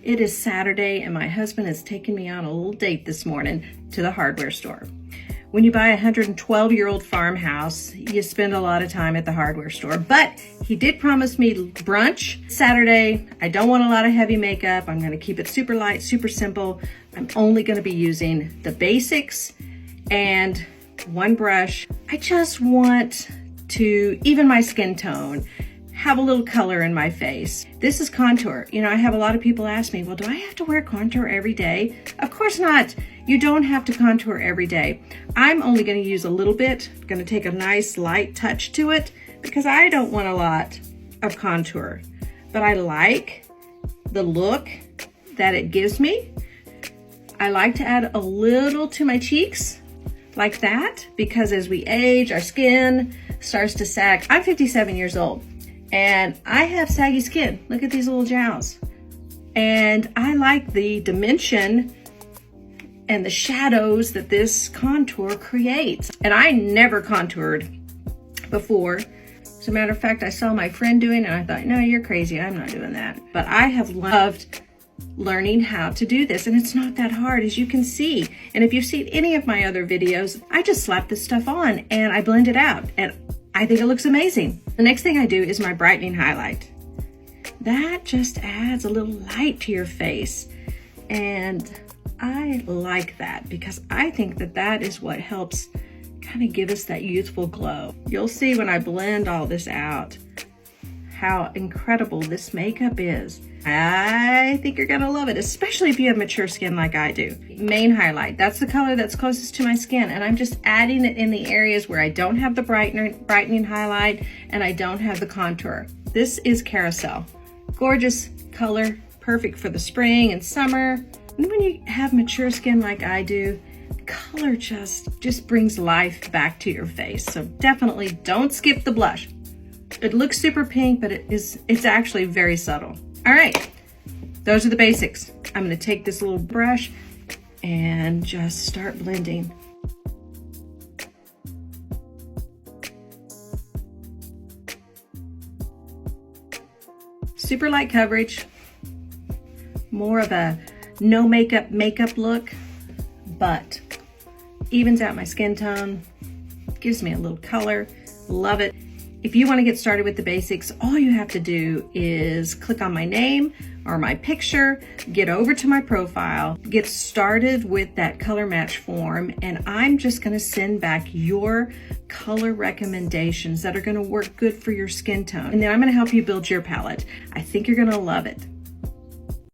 It is Saturday and my husband has taken me on a little date this morning to the hardware store. When you buy a 112-year-old farmhouse, you spend a lot of time at the hardware store, but he did promise me brunch Saturday. I don't want a lot of heavy makeup. I'm gonna keep it super light, super simple. I'm only gonna be using the basics and one brush. I just want to even my skin tone, have a little color in my face. This is contour. You know, I have a lot of people ask me, well, do I have to wear contour every day? Of course not. You don't have to contour every day. I'm only gonna use a little bit. I'm gonna take a nice light touch to it because I don't want a lot of contour, but I like the look that it gives me. I like to add a little to my cheeks like that because as we age, our skin starts to sag. I'm 57 years old. And I have saggy skin. Look at these little jowls. And I like the dimension and the shadows that this contour creates. And I never contoured before. As a matter of fact, I saw my friend doing it and I thought, no, you're crazy, I'm not doing that. But I have loved learning how to do this, and it's not that hard, as you can see. And if you've seen any of my other videos, I just slap this stuff on and I blend it out. And I think it looks amazing. The next thing I do is my brightening highlight. That just adds a little light to your face. And I like that because I think that that is what helps kind of give us that youthful glow. You'll see when I blend all this out how incredible this makeup is. I think you're gonna love it, especially if you have mature skin like I do. Main highlight, that's the color that's closest to my skin, and I'm just adding it in the areas where I don't have the brightening highlight and I don't have the contour. This is Carousel. Gorgeous color, perfect for the spring and summer. And when you have mature skin like I do, color just brings life back to your face. So definitely don't skip the blush. It looks super pink, but it's actually very subtle. All right, those are the basics. I'm gonna take this little brush and just start blending. Super light coverage, more of a no makeup look, but evens out my skin tone, gives me a little color, love it. If you want to get started with the basics, all you have to do is click on my name or my picture, get over to my profile, get started with that color match form, and I'm just going to send back your color recommendations that are going to work good for your skin tone. And then I'm going to help you build your palette. I think you're going to love it.